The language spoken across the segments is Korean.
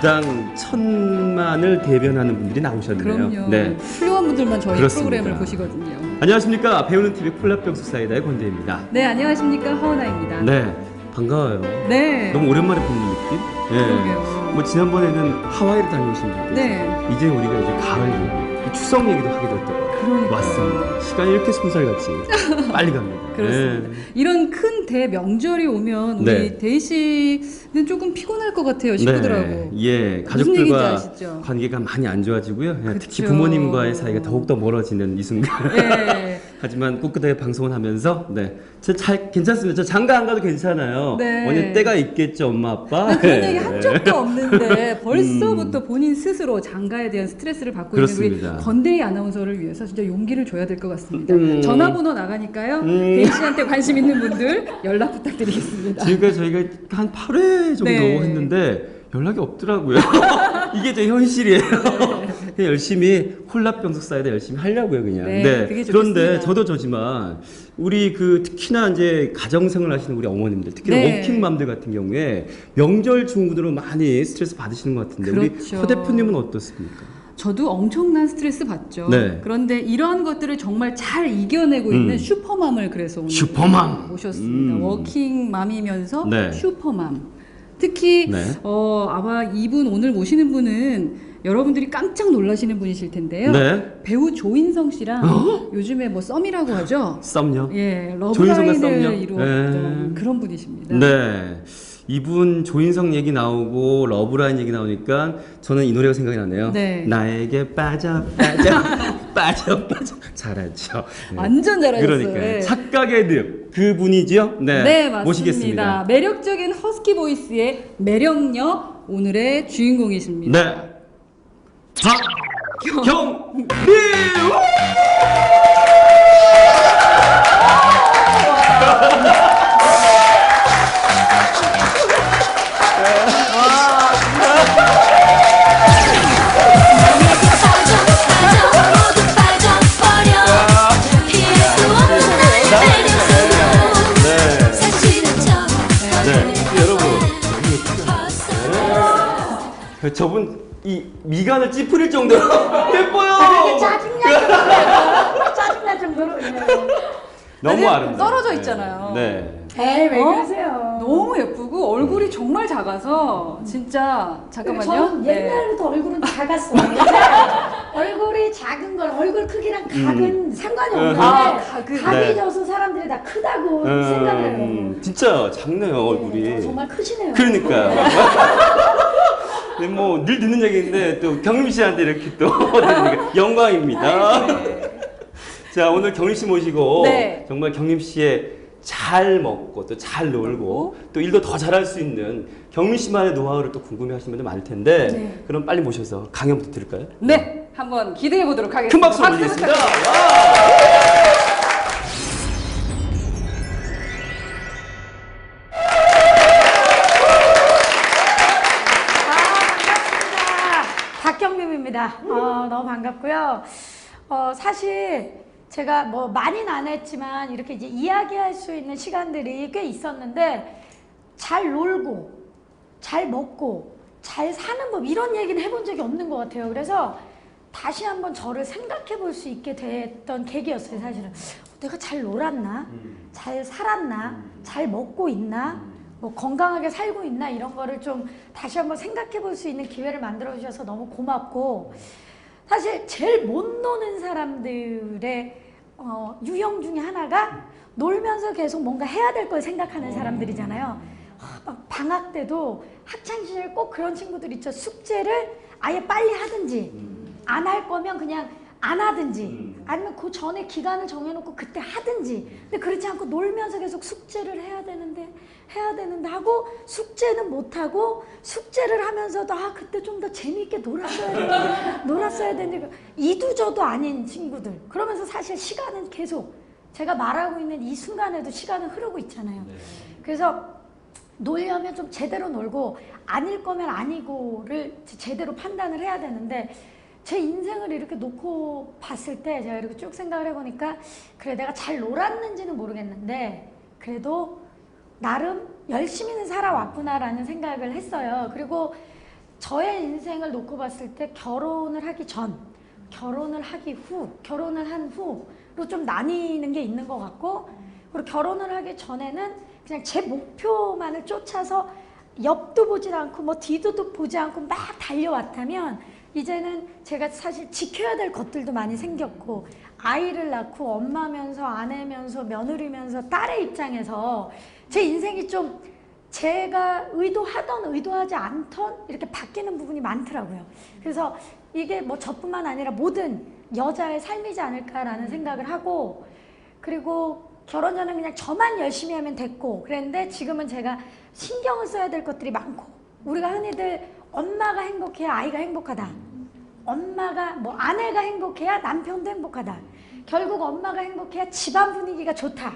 주당 1000만을 대변하는 분들이 나오셨네요. 그럼요. 네. 훌륭한 분들만 저희 그렇습니다. 프로그램을 보시거든요. 안녕하십니까. 배우는 TV 콜라병 사이다의 권대입니다. 네, 안녕하십니까. 허은아입니다. 네, 반가워요. 네. 너무 오랜만에 보는 느낌? 네. 그러게요. 뭐 지난번에는 하와이를 다녀오신 분들. 네. 이제 우리가 이제 가을 얘기, 추석 얘기도 하게 됐다고. 그러니까요. 왔습니다. 시간이 이렇게 솜살같이 빨리 갑니다. 그렇습니다. 네. 이런 큰 대명절이 오면 우리 네. 대희 씨는 조금 피곤할 것 같아요, 식구들하고. 예, 무슨 얘기인지 가족들과 아시죠? 관계가 많이 안 좋아지고요. 예, 특히 그쵸. 부모님과의 사이가 더욱더 멀어지는 이 순간. 네. 하지만 꿋꿋하게 방송을 하면서 잘 괜찮습니다. 저 장가 안 가도 괜찮아요. 네. 언제 때가 있겠죠, 엄마 아빠. 난 그런 네. 얘기 한 적도 없는데 벌써부터 본인 스스로 장가에 대한 스트레스를 받고 그렇습니다. 있는 우리 권대희 아나운서를 위해서 진짜 용기를 줘야 될 것 같습니다. 음. 전화번호 나가니까요. 대희 씨한테 관심 있는 분들 연락 부탁드리겠습니다. 지금까지 저희가 한 8회 정도 네. 했는데 연락이 없더라고요. 이게 제 현실이에요. 그냥 열심히 콜라병석 사이다 열심히 하려고요, 그냥. 네, 그게 그런데 좋겠습니다. 저도 저지만 우리 특히나 이제 가정생활 하시는 우리 어머님들, 특히 네. 워킹맘들 같은 경우에 명절 중후드로 많이 스트레스 받으시는 것 같은데 우리 그렇죠. 허 대표님은 어떻습니까? 저도 엄청난 스트레스 받죠. 네. 그런데 이러한 것들을 정말 잘 이겨내고 있는 슈퍼맘을 그래서 오늘 슈퍼맘 모셨습니다. 워킹맘이면서 네. 슈퍼맘. 특히 네. 아마 이분 오늘 모시는 분은 여러분들이 깜짝 놀라시는 분이실 텐데요. 네. 배우 조인성 씨랑 요즘에 뭐 썸이라고 하죠. 썸요? 예, 조인성과 썸요? 러브라인을 이루었던 네. 그런 분이십니다. 네. 이분 조인성 얘기 나오고 러브라인 얘기 나오니까 저는 이 노래가 생각이 나네요. 네. 나에게 빠져 빠져 잘하죠. 네. 완전 잘하셨어요. 그러니까 네. 착각의 늪 그분이죠. 네, 네, 맞습니다. 모시겠습니다. 매력적인 허스키 보이스의 매력녀 오늘의 주인공이십니다. 네. 박경림. 저분 이 미간을 찌푸릴 정도로 예뻐요. 짜증날 정도로. 너무 아름다워. 떨어져 있잖아요. 네. 에이, 왜 어? 그러세요? 너무 예쁘고 얼굴이 정말 작아서 진짜 잠깐만요. 저는 네. 옛날부터 얼굴은 작았어요. 얼굴이 작은 건 얼굴 크기랑 각은 상관이 없는데 아, 각은. 각이 네. 져서 사람들이 다 크다고 생각해요. 진짜 작네요 얼굴이. 정말 크시네요. 그러니까. 네, 뭐 늘 듣는 얘기인데 또 경림 씨한테 이렇게 또 들으니까 영광입니다. 자 오늘 경림 씨 모시고 네. 정말 경림 씨의 잘 먹고 또 잘 놀고 또 일도 더 잘할 수 있는 경림 씨만의 노하우를 또 궁금해하시는 분들 많을 텐데 네. 그럼 빨리 모셔서 강연부터 들을까요? 네, 한번 기대해 보도록 하겠습니다. 큰 박수 올리겠습니다. 부탁드립니다. 반갑습니다. 박경림입니다. 너무 반갑고요. 사실 제가 뭐 많이는 안 했지만 이렇게 이제 이야기할 수 있는 시간들이 꽤 있었는데 잘 놀고 잘 먹고 잘 사는 법 이런 얘기는 해본 적이 없는 것 같아요. 그래서 다시 한번 저를 생각해 볼 수 있게 됐던 계기였어요. 사실은 내가 잘 놀았나? 잘 살았나? 잘 먹고 있나? 뭐 건강하게 살고 있나? 이런 거를 좀 다시 한번 생각해 볼 수 있는 기회를 만들어 주셔서 너무 고맙고, 사실 제일 못 노는 사람들의 유형 중에 하나가 놀면서 계속 뭔가 해야 될 걸 생각하는 사람들이잖아요. 막 방학 때도 학창시절 꼭 그런 친구들 있죠. 숙제를 아예 빨리 하든지 안 할 거면 그냥 안 하든지 아니면 그 전에 기간을 정해놓고 그때 하든지. 근데 그렇지 않고 놀면서 계속 숙제를 해야 되는데 하고 숙제는 못하고 숙제를 하면서도 그때 좀 더 재미있게 놀았어야 되는데 이두저도 아닌 친구들. 그러면서 사실 시간은 계속 제가 말하고 있는 이 순간에도 시간은 흐르고 있잖아요. 그래서 놀려면 좀 제대로 놀고 아닐 거면 아니고를 제대로 판단을 해야 되는데, 제 인생을 이렇게 놓고 봤을 때 제가 이렇게 쭉 생각을 해보니까 그래, 내가 잘 놀았는지는 모르겠는데 그래도 나름 열심히는 살아왔구나라는 생각을 했어요. 그리고 저의 인생을 놓고 봤을 때 결혼을 하기 전, 결혼을 하기 후, 결혼을 한 후로 좀 나뉘는 게 있는 것 같고, 그리고 결혼을 하기 전에는 그냥 제 목표만을 쫓아서 옆도 보지 않고 뭐 뒤도 보지 않고 막 달려왔다면, 이제는 제가 사실 지켜야 될 것들도 많이 생겼고, 아이를 낳고 엄마면서 아내면서 며느리면서 딸의 입장에서 제 인생이 좀 제가 의도하던 의도하지 않던 이렇게 바뀌는 부분이 많더라고요. 그래서 이게 뭐 저뿐만 아니라 모든 여자의 삶이지 않을까라는 생각을 하고, 그리고 결혼 전에 그냥 저만 열심히 하면 됐고 그랬는데, 지금은 제가 신경을 써야 될 것들이 많고, 우리가 흔히들 엄마가 행복해야 아이가 행복하다, 엄마가 뭐 아내가 행복해야 남편도 행복하다, 결국 엄마가 행복해야 집안 분위기가 좋다,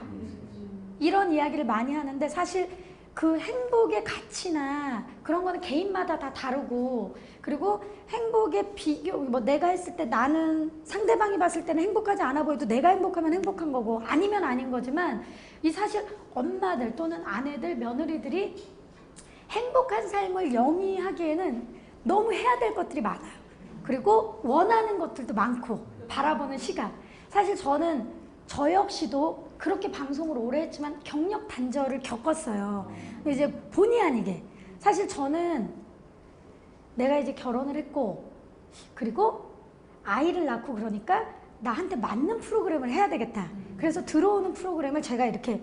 이런 이야기를 많이 하는데, 사실 그 행복의 가치나 그런 거는 개인마다 다 다르고, 그리고 행복의 비교, 뭐 내가 했을 때 나는 상대방이 봤을 때는 행복하지 않아 보여도 내가 행복하면 행복한 거고 아니면 아닌 거지만, 이 사실 엄마들 또는 아내들, 며느리들이 행복한 삶을 영위하기에는 너무 해야 될 것들이 많아요. 그리고 원하는 것들도 많고 바라보는 시각. 사실 저는 저 역시도 그렇게 방송을 오래 했지만 경력 단절을 겪었어요. 이제 본의 아니게 사실 저는 내가 이제 결혼을 했고, 그리고 아이를 낳고 그러니까 나한테 맞는 프로그램을 해야 되겠다. 그래서 들어오는 프로그램을 제가 이렇게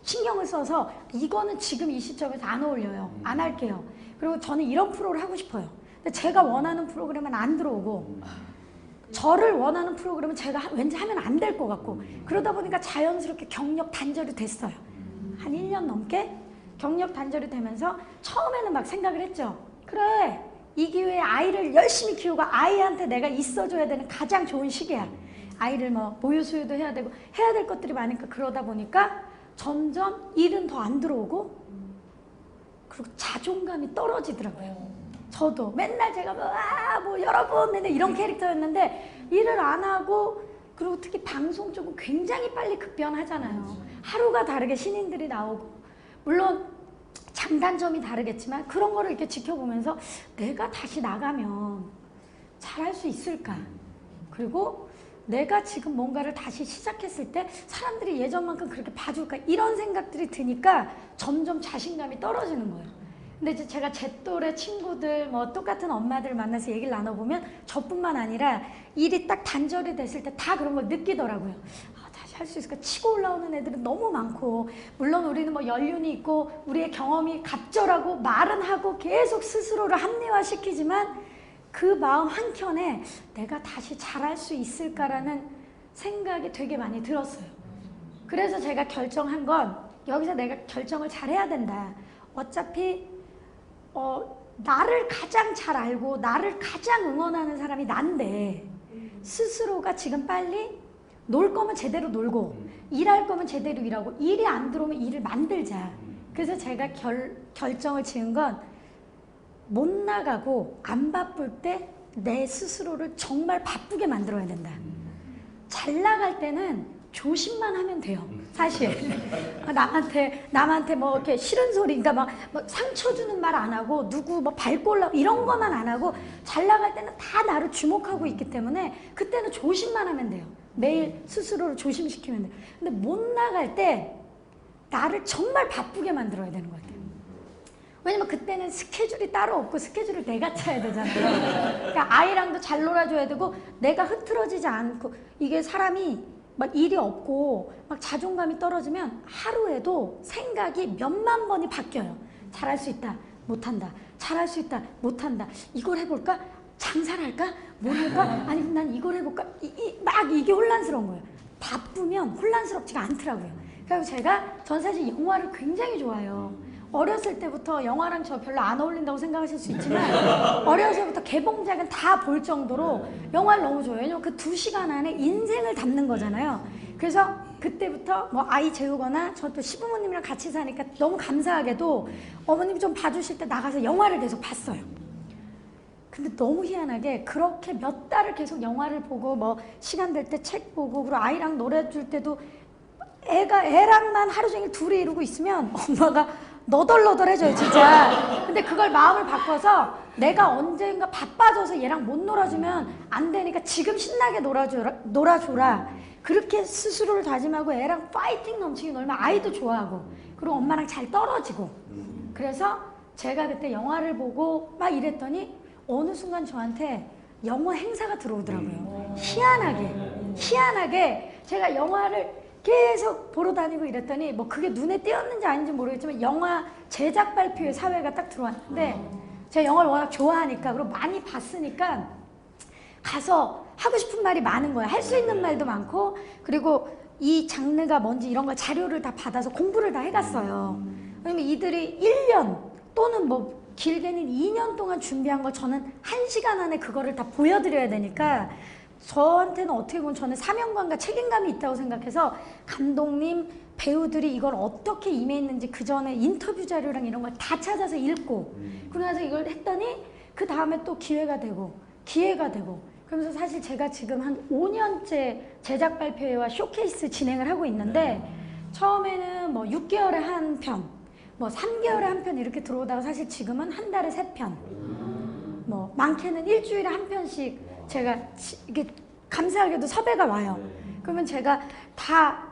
신경을 써서 이거는 지금 이 시점에서 안 어울려요, 안 할게요. 그리고 저는 이런 프로를 하고 싶어요. 근데 제가 원하는 프로그램은 안 들어오고, 저를 원하는 프로그램은 제가 왠지 하면 안 될 것 같고, 그러다 보니까 자연스럽게 경력 단절이 됐어요. 한 1년 넘게 경력 단절이 되면서 처음에는 막 생각을 했죠. 그래, 이 기회에 아이를 열심히 키우고 아이한테 내가 있어줘야 되는 가장 좋은 시기야. 아이를 뭐 모유 수유도 해야 되고 해야 될 것들이 많으니까, 그러다 보니까 점점 일은 더 안 들어오고, 그리고 자존감이 떨어지더라고요. 저도 맨날 제가 뭐 여러분 맨날 이런 캐릭터였는데, 일을 안 하고, 그리고 특히 방송 쪽은 굉장히 빨리 급변하잖아요. 하루가 다르게 신인들이 나오고, 물론 장단점이 다르겠지만 그런 거를 이렇게 지켜보면서 내가 다시 나가면 잘할 수 있을까? 그리고 내가 지금 뭔가를 다시 시작했을 때 사람들이 예전만큼 그렇게 봐줄까? 이런 생각들이 드니까 점점 자신감이 떨어지는 거예요. 근데 이제 제가 제 또래 친구들, 뭐 똑같은 엄마들 만나서 얘기를 나눠보면 저뿐만 아니라 일이 딱 단절이 됐을 때 다 그런 걸 느끼더라고요. 다시 할 수 있을까? 치고 올라오는 애들은 너무 많고, 물론 우리는 뭐 연륜이 있고 우리의 경험이 갑절하고 말은 하고 계속 스스로를 합리화시키지만, 그 마음 한켠에 내가 다시 잘할 수 있을까라는 생각이 되게 많이 들었어요. 그래서 제가 결정한 건, 여기서 내가 결정을 잘해야 된다. 어차피 나를 가장 잘 알고 나를 가장 응원하는 사람이 난데, 스스로가 지금 빨리 놀 거면 제대로 놀고 일할 거면 제대로 일하고, 일이 안 들어오면 일을 만들자. 그래서 제가 결정을 지은 건, 못 나가고 안 바쁠 때 내 스스로를 정말 바쁘게 만들어야 된다. 잘 나갈 때는 조심만 하면 돼요, 사실. 남한테 뭐 이렇게 싫은 소리, 그러니까 뭐 상처 주는 말 안 하고, 누구 뭐 밟고 올라오고 이런 것만 안 하고, 잘 나갈 때는 다 나를 주목하고 있기 때문에 그때는 조심만 하면 돼요. 매일 스스로를 조심시키면 돼요. 근데 못 나갈 때 나를 정말 바쁘게 만들어야 되는 것 같아요. 왜냐면 그때는 스케줄이 따로 없고 스케줄을 내가 짜야 되잖아요. 그러니까 아이랑도 잘 놀아줘야 되고, 내가 흐트러지지 않고, 이게 사람이 막 일이 없고 막 자존감이 떨어지면 하루에도 생각이 몇만 번이 바뀌어요. 잘할 수 있다, 못한다. 잘할 수 있다, 못한다. 이걸 해볼까? 장사를 할까? 뭘 할까? 아니면 난 이걸 해볼까? 막 이게 혼란스러운 거예요. 바쁘면 혼란스럽지가 않더라고요. 그래서 전 사실 영화를 굉장히 좋아해요. 어렸을 때부터 영화랑 저 별로 안 어울린다고 생각하실 수 있지만, 어렸을 때부터 개봉작은 다 볼 정도로 영화를 너무 좋아해요. 왜냐면 그 2시간 안에 인생을 담는 거잖아요. 그래서 그때부터 뭐 아이 재우거나, 저 또 시부모님이랑 같이 사니까 너무 감사하게도 어머님이 좀 봐주실 때 나가서 영화를 계속 봤어요. 근데 너무 희한하게 그렇게 몇 달을 계속 영화를 보고, 뭐 시간 될 때 책 보고, 그리고 아이랑 노래 줄 때도 애랑만 하루 종일 둘이 이러고 있으면 엄마가 너덜너덜해져요 진짜. 근데 그걸 마음을 바꿔서 내가 언젠가 바빠져서 얘랑 못 놀아주면 안 되니까 지금 신나게 놀아줘라. 그렇게 스스로를 다짐하고 애랑 파이팅 넘치게 놀면 아이도 좋아하고 그리고 엄마랑 잘 떨어지고. 그래서 제가 그때 영화를 보고 막 이랬더니 어느 순간 저한테 영어 행사가 들어오더라고요. 희한하게 제가 영화를 계속 보러 다니고 이랬더니 뭐 그게 눈에 띄었는지 아닌지 모르겠지만 영화 제작 발표회 사회가 딱 들어왔는데 제가 영화를 워낙 좋아하니까 그리고 많이 봤으니까 가서 하고 싶은 말이 많은 거예요. 할 수 있는 말도 많고 그리고 이 장르가 뭔지 이런 거 자료를 다 받아서 공부를 다 해갔어요. 왜냐면 이들이 1년 또는 뭐 길게는 2년 동안 준비한 걸 저는 1시간 안에 그거를 다 보여드려야 되니까 저한테는 어떻게 보면 저는 사명감과 책임감이 있다고 생각해서 감독님, 배우들이 이걸 어떻게 임해있는지 그 전에 인터뷰 자료랑 이런 걸 다 찾아서 읽고 그러면서 이걸 했더니 그 다음에 또 기회가 되고 그러면서 사실 제가 지금 한 5년째 제작 발표회와 쇼케이스 진행을 하고 있는데 처음에는 뭐 6개월에 한 편, 뭐 3개월에 한 편 이렇게 들어오다가 사실 지금은 한 달에 3편, 뭐 많게는 일주일에 한 편씩 제가 이게 감사하게도 섭외가 와요. 그러면 제가 다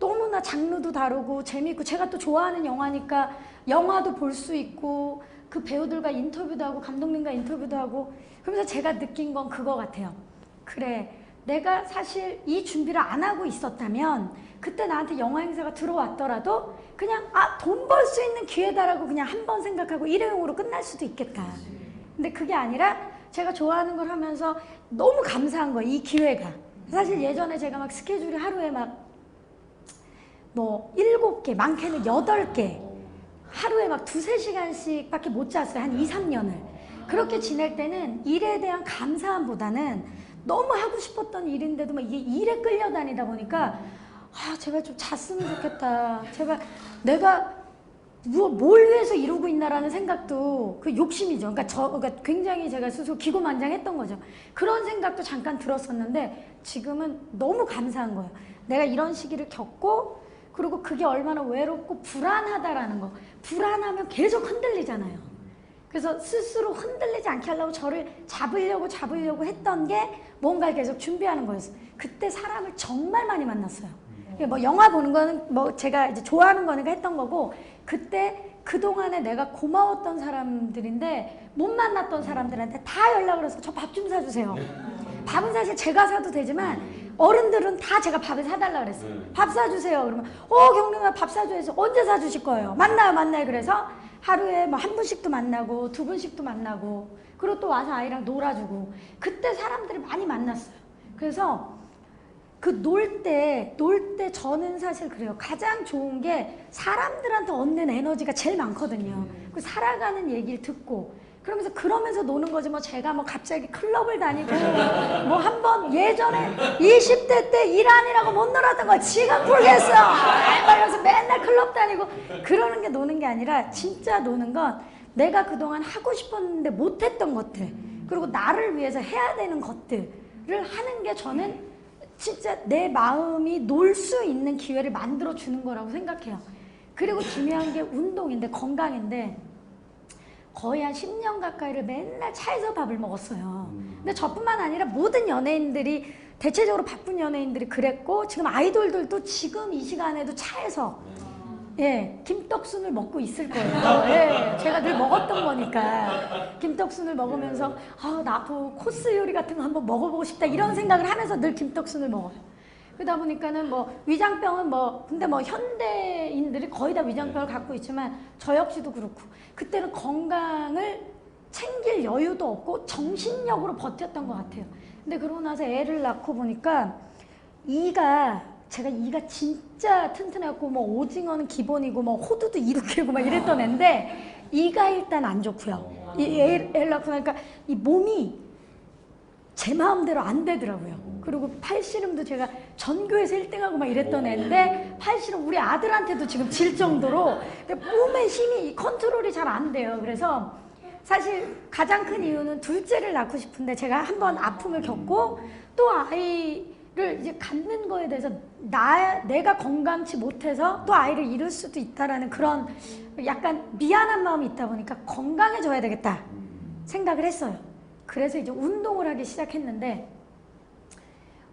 너무나 장르도 다르고 재미있고 제가 또 좋아하는 영화니까 영화도 볼 수 있고 그 배우들과 인터뷰도 하고 감독님과 인터뷰도 하고 그러면서 제가 느낀 건 그거 같아요. 그래, 내가 사실 이 준비를 안 하고 있었다면 그때 나한테 영화 행사가 들어왔더라도 그냥 돈 벌 수 있는 기회다라고 그냥 한 번 생각하고 일회용으로 끝날 수도 있겠다. 근데 그게 아니라 제가 좋아하는 걸 하면서 너무 감사한 거예요. 이 기회가. 사실 예전에 제가 막 스케줄이 하루에 막 뭐 7개, 많게는 8개 하루에 막 2-3시간씩 밖에 못 잤어요. 한 2-3년을. 그렇게 지낼 때는 일에 대한 감사함보다는 너무 하고 싶었던 일인데도 막 이게 일에 끌려다니다 보니까 제발 좀 잤으면 좋겠다. 제발 내가 뭘 위해서 이루고 있나라는 생각도 그 욕심이죠. 그러니까 굉장히 제가 스스로 기고만장했던 거죠. 그런 생각도 잠깐 들었었는데 지금은 너무 감사한 거예요. 내가 이런 시기를 겪고 그리고 그게 얼마나 외롭고 불안하다라는 거. 불안하면 계속 흔들리잖아요. 그래서 스스로 흔들리지 않게 하려고 저를 잡으려고 했던 게 뭔가를 계속 준비하는 거였어요. 그때 사람을 정말 많이 만났어요. 뭐 영화 보는 거는 뭐 제가 이제 좋아하는 거니까 했던 거고 그때 그동안에 내가 고마웠던 사람들인데 못 만났던 사람들한테 다 연락을 해서 저 밥 좀 사주세요. 밥은 사실 제가 사도 되지만 어른들은 다 제가 밥을 사달라 그랬어요. 밥 사주세요. 그러면 경림아 밥 사줘야지. 언제 사주실 거예요? 만나요. 그래서 하루에 뭐 한 분씩도 만나고 2분씩도 만나고 그리고 또 와서 아이랑 놀아주고 그때 사람들을 많이 만났어요. 그래서 그 놀 때 저는 사실 그래요. 가장 좋은 게 사람들한테 얻는 에너지가 제일 많거든요. 그 살아가는 얘기를 듣고 그러면서 노는 거지 뭐 제가 뭐 갑자기 클럽을 다니고 뭐 한번 예전에 20대 때 일 아니라고 못 놀았던 거 지금 풀겠어 말면서 맨날 클럽 다니고 그러는 게 노는 게 아니라 진짜 노는 건 내가 그동안 하고 싶었는데 못했던 것들 그리고 나를 위해서 해야 되는 것들을 하는 게 저는 진짜 내 마음이 놀 수 있는 기회를 만들어 주는 거라고 생각해요. 그리고 중요한 게 운동인데 건강인데 거의 한 10년 가까이를 맨날 차에서 밥을 먹었어요. 근데 저뿐만 아니라 모든 연예인들이 대체적으로 바쁜 연예인들이 그랬고 지금 아이돌들도 지금 이 시간에도 차에서 김떡순을 먹고 있을 거예요. 제가 늘 먹었던 거니까 김떡순을 먹으면서 나도 코스 요리 같은 거 한번 먹어보고 싶다 이런 생각을 하면서 늘 김떡순을 먹어요. 그러다 보니까는 뭐 위장병은 근데 현대인들이 거의 다 위장병을 갖고 있지만 저 역시도 그렇고 그때는 건강을 챙길 여유도 없고 정신력으로 버텼던 것 같아요. 근데 그러고 나서 애를 낳고 보니까 제가 이가 진짜 튼튼해갖고 오징어는 기본이고 호두도 2kg 막 이랬던 애인데 이가 일단 안 좋고요. 애를 낳고 나니까 이 몸이 제 마음대로 안 되더라고요. 그리고 팔씨름도 제가 전교에서 1등하고 막 이랬던 애인데 팔씨름 우리 아들한테도 지금 질 정도로 몸의 힘이 컨트롤이 잘 안 돼요. 그래서 사실 가장 큰 이유는 둘째를 낳고 싶은데 제가 한번 아픔을 겪고 또 아이를 이제 갖는 거에 대해서 내가 건강치 못해서 또 아이를 잃을 수도 있다라는 그런 약간 미안한 마음이 있다 보니까 건강해져야 되겠다 생각을 했어요. 그래서 이제 운동을 하기 시작했는데,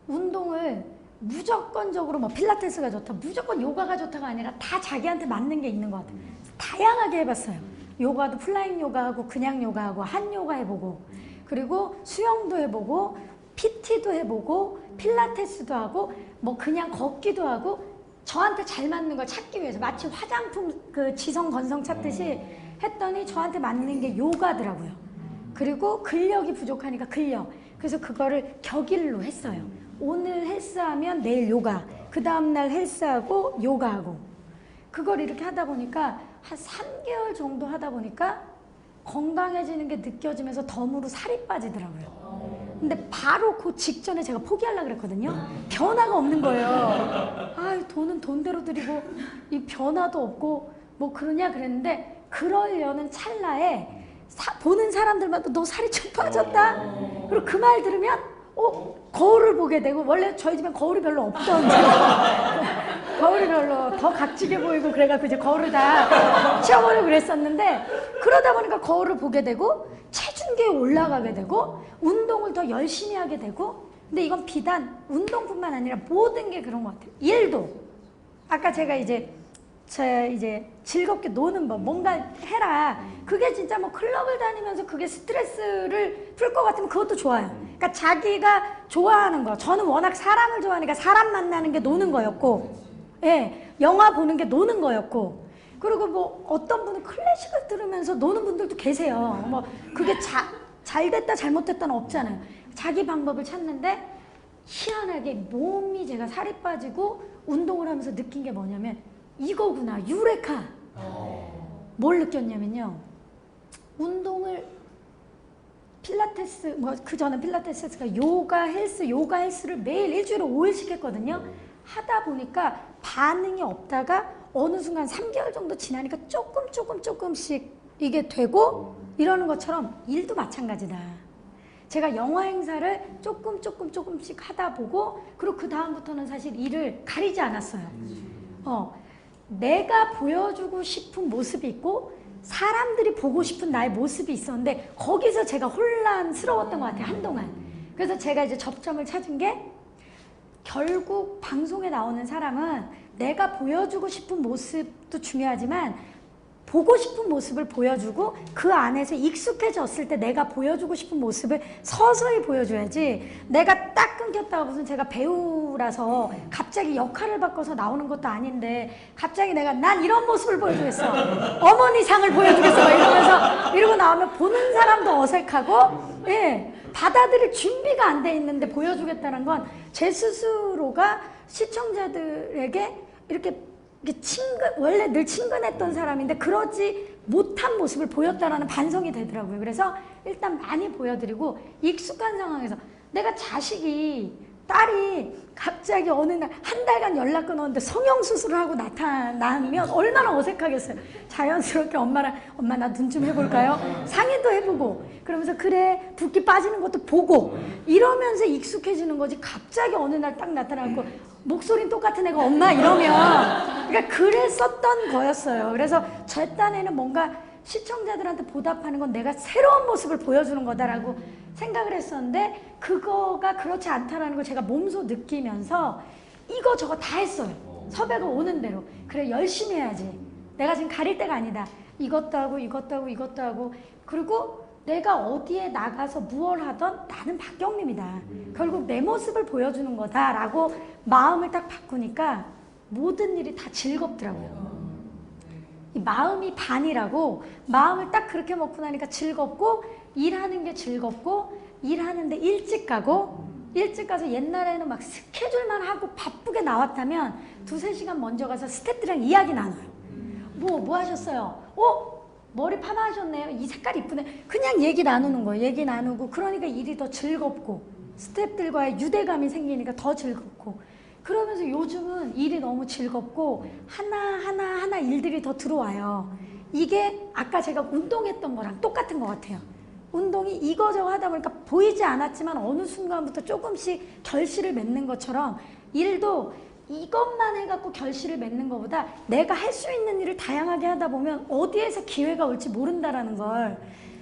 운동을 무조건적으로 뭐 필라테스가 좋다, 무조건 요가가 좋다가 아니라 다 자기한테 맞는 게 있는 것 같아요. 다양하게 해봤어요. 요가도 플라잉 요가하고 그냥 요가하고 한 요가 해보고, 그리고 수영도 해보고 PT도 해보고 필라테스도 하고 뭐 그냥 걷기도 하고, 저한테 잘 맞는 걸 찾기 위해서 마치 화장품 그 지성 건성 찾듯이 했더니 저한테 맞는 게 요가더라고요. 그리고 근력이 부족하니까 근력, 그래서 그거를 격일로 했어요. 오늘 헬스하면 내일 요가, 그 다음날 헬스하고 요가하고, 그걸 이렇게 하다 보니까 한 3개월 정도 하다 보니까 건강해지는 게 느껴지면서 덤으로 살이 빠지더라고요. 근데 바로 그 직전에 제가 포기하려고 그랬거든요. 변화가 없는 거예요. 아, 돈은 돈대로 들이고 이 변화도 없고 뭐 그러냐 그랬는데, 그러려는 찰나에 보는 사람들마다 너 살이 좀 빠졌다? 그리고 그 말 들으면 거울을 보게 되고, 원래 저희 집엔 거울이 별로 없던 거울이 별로 더 각지게 보이고 그래가지고 이제 거울을 다 치워버리고 그랬었는데, 그러다 보니까 거울을 보게 되고 체중계에 올라가게 되고 운동을 더 열심히 하게 되고. 근데 이건 비단 운동뿐만 아니라 모든 게 그런 것 같아요. 일도 아까 제가 이제 즐겁게 노는 법, 뭔가 해라. 그게 진짜 뭐 클럽을 다니면서 그게 스트레스를 풀 것 같으면 그것도 좋아요. 그러니까 자기가 좋아하는 거. 저는 워낙 사람을 좋아하니까 사람 만나는 게 노는 거였고, 예, 영화 보는 게 노는 거였고, 그리고 뭐 어떤 분은 클래식을 들으면서 노는 분들도 계세요. 뭐 그게 잘 됐다 잘못됐다는 없잖아요. 자기 방법을 찾는데, 희한하게 몸이 제가 살이 빠지고 운동을 하면서 느낀 게 뭐냐면 이거구나, 유레카. 뭘 느꼈냐면요, 운동을 필라테스, 뭐 그 전에 필라테스가 요가 헬스를 매일 일주일에 5일씩 했거든요. 하다 보니까 반응이 없다가 어느 순간 3개월 정도 지나니까 조금씩 이게 되고, 이러는 것처럼 일도 마찬가지다. 제가 영화 행사를 조금씩 하다 보고, 그리고 그 다음부터는 사실 일을 가리지 않았어요. 내가 보여주고 싶은 모습이 있고 사람들이 보고 싶은 나의 모습이 있었는데, 거기서 제가 혼란스러웠던 것 같아요, 한동안. 그래서 제가 이제 접점을 찾은 게, 결국 방송에 나오는 사람은 내가 보여주고 싶은 모습도 중요하지만 보고 싶은 모습을 보여주고, 그 안에서 익숙해졌을 때 내가 보여주고 싶은 모습을 서서히 보여줘야지, 내가 딱 끊겼다가, 무슨 제가 배우라서 갑자기 역할을 바꿔서 나오는 것도 아닌데 갑자기 난 이런 모습을 보여주겠어, 어머니상을 보여주겠어 막 이러고 나오면 보는 사람도 어색하고, 예, 받아들일 준비가 안 돼 있는데 보여주겠다는 건 제 스스로가 시청자들에게 이렇게 원래 늘 친근했던 사람인데 그러지 못한 모습을 보였다라는 반성이 되더라고요. 그래서 일단 많이 보여드리고, 익숙한 상황에서 내가 딸이 갑자기 어느 날 한 달간 연락 끊었는데 성형수술을 하고 나타나면 얼마나 어색하겠어요. 자연스럽게 엄마 나 눈 좀 해볼까요? 상의도 해보고, 그러면서 그래 붓기 빠지는 것도 보고, 이러면서 익숙해지는 거지, 갑자기 어느 날 딱 나타나고 목소리는 똑같은 애가 엄마 이러면, 그러니까 그랬었던 거였어요. 그래서 제 딴에는 뭔가 시청자들한테 보답하는 건 내가 새로운 모습을 보여주는 거다라고 생각을 했었는데, 그거가 그렇지 않다라는 걸 제가 몸소 느끼면서 이거저거 다 했어요. 섭외가 오는 대로. 그래, 열심히 해야지. 내가 지금 가릴 때가 아니다. 이것도 하고. 그리고 내가 어디에 나가서 무얼 하던 나는 박경림이다. 결국 내 모습을 보여주는 거다라고 마음을 딱 바꾸니까 모든 일이 다 즐겁더라고요. 이 마음이 반이라고, 마음을 딱 그렇게 먹고 나니까 즐겁고, 일하는 게 즐겁고, 일하는데 일찍 가서, 옛날에는 막 스케줄만 하고 바쁘게 나왔다면 2-3시간 먼저 가서 스태프들이랑 이야기 나눠요. 뭐 하셨어요? 머리 파마하셨네요. 이 색깔 이쁘네. 그냥 얘기 나누는 거예요. 얘기 나누고, 그러니까 일이 더 즐겁고, 스태프들과의 유대감이 생기니까 더 즐겁고, 그러면서 요즘은 일이 너무 즐겁고 하나 일들이 더 들어와요. 이게 아까 제가 운동했던 거랑 똑같은 것 같아요. 운동이 이거저거 하다 보니까 보이지 않았지만 어느 순간부터 조금씩 결실을 맺는 것처럼 일도 이것만 해갖고 결실을 맺는 것보다 내가 할 수 있는 일을 다양하게 하다 보면 어디에서 기회가 올지 모른다라는 걸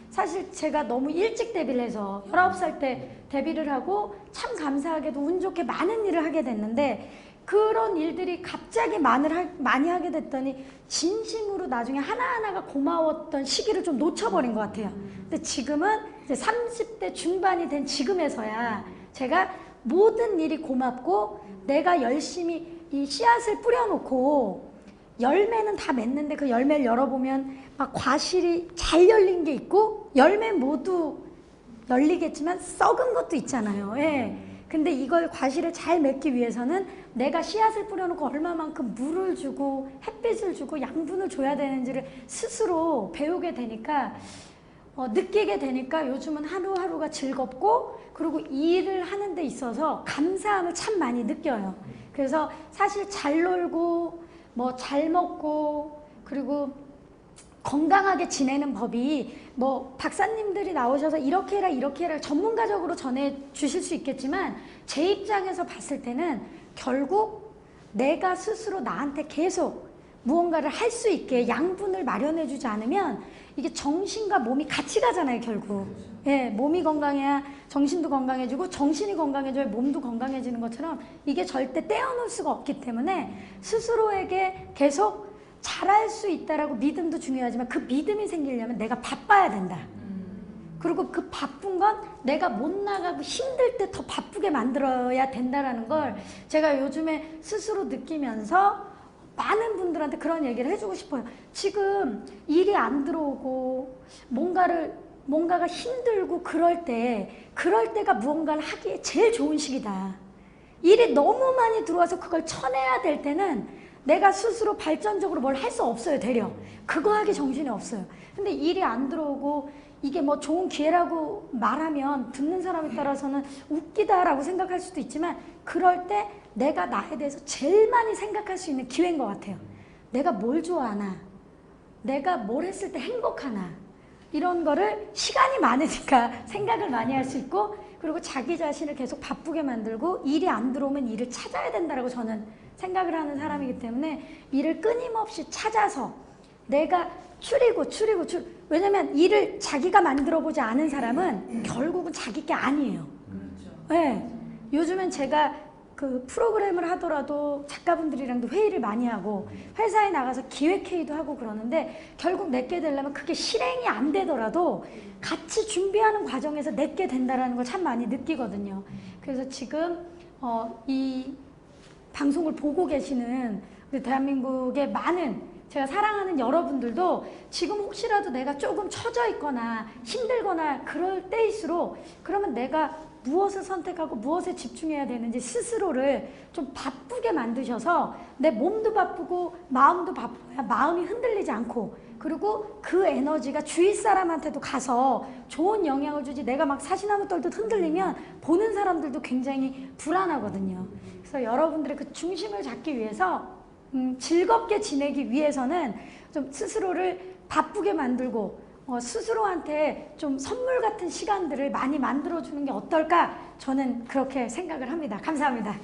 사실 제가 너무 일찍 데뷔를 해서 19살 때 데뷔를 하고 참 감사하게도 운 좋게 많은 일을 하게 됐는데 그런 일들이 갑자기 많이 하게 됐더니 진심으로 나중에 하나하나가 고마웠던 시기를 좀 놓쳐버린 것 같아요. 근데 지금은 이제 30대 중반이 된 지금에서야 제가 모든 일이 고맙고 내가 열심히 이 씨앗을 뿌려놓고 열매는 다 맺는데 그 열매를 열어보면 막 과실이 잘 열린 게 있고 열매 모두 열리겠지만 썩은 것도 있잖아요. 예. 근데 이걸 과실을 잘 맺기 위해서는 내가 씨앗을 뿌려놓고 얼마만큼 물을 주고 햇빛을 주고 양분을 줘야 되는지를 스스로 배우게 되니까 느끼게 되니까 요즘은 하루하루가 즐겁고 그리고 일을 하는 데 있어서 감사함을 참 많이 느껴요. 그래서 사실 잘 놀고 뭐 잘 먹고 그리고 건강하게 지내는 법이 뭐 박사님들이 나오셔서 이렇게 해라 전문가적으로 전해 주실 수 있겠지만 제 입장에서 봤을 때는 결국 내가 스스로 나한테 계속 무언가를 할 수 있게 양분을 마련해 주지 않으면 이게 정신과 몸이 같이 가잖아요, 결국. 예, 몸이 건강해야 정신도 건강해지고 정신이 건강해져야 몸도 건강해지는 것처럼 이게 절대 떼어놓을 수가 없기 때문에 스스로에게 계속 잘할 수 있다라고 믿음도 중요하지만 그 믿음이 생기려면 내가 바빠야 된다. 그리고 그 바쁜 건 내가 못 나가고 힘들 때 더 바쁘게 만들어야 된다라는 걸 제가 요즘에 스스로 느끼면서 많은 분들한테 그런 얘기를 해주고 싶어요. 지금 일이 안 들어오고 뭔가가 힘들고 그럴 때가 무언가를 하기에 제일 좋은 시기다. 일이 너무 많이 들어와서 그걸 쳐내야 될 때는 내가 스스로 발전적으로 뭘 할 수 없어요, 되려. 그거 하기 정신이 없어요. 근데 일이 안 들어오고 이게 뭐 좋은 기회라고 말하면 듣는 사람에 따라서는 웃기다라고 생각할 수도 있지만 그럴 때 내가 나에 대해서 제일 많이 생각할 수 있는 기회인 것 같아요. 내가 뭘 좋아하나? 내가 뭘 했을 때 행복하나? 이런 거를 시간이 많으니까 생각을 많이 할 수 있고 그리고 자기 자신을 계속 바쁘게 만들고 일이 안 들어오면 일을 찾아야 된다라고 저는 생각을 하는 사람이기 때문에 일을 끊임없이 찾아서 내가 추리고 왜냐면 일을 자기가 만들어 보지 않은 사람은 결국은 자기 게 아니에요. 네. 요즘엔 제가 그 프로그램을 하더라도 작가분들이랑도 회의를 많이 하고 회사에 나가서 기획회의도 하고 그러는데 결국 내게 되려면 그게 실행이 안 되더라도 같이 준비하는 과정에서 내게 된다라는 걸 참 많이 느끼거든요. 그래서 지금 이 방송을 보고 계시는 우리 대한민국의 많은 제가 사랑하는 여러분들도 지금 혹시라도 내가 조금 처져 있거나 힘들거나 그럴 때일수록 그러면 내가 무엇을 선택하고 무엇에 집중해야 되는지 스스로를 좀 바쁘게 만드셔서 내 몸도 바쁘고 마음도 바빠야 마음이 흔들리지 않고 그리고 그 에너지가 주위 사람한테도 가서 좋은 영향을 주지 내가 막 사시나무 떨듯 흔들리면 보는 사람들도 굉장히 불안하거든요. 그래서 여러분들의 그 중심을 잡기 위해서 즐겁게 지내기 위해서는 좀 스스로를 바쁘게 만들고 스스로한테 좀 선물 같은 시간들을 많이 만들어주는 게 어떨까 저는 그렇게 생각을 합니다. 감사합니다.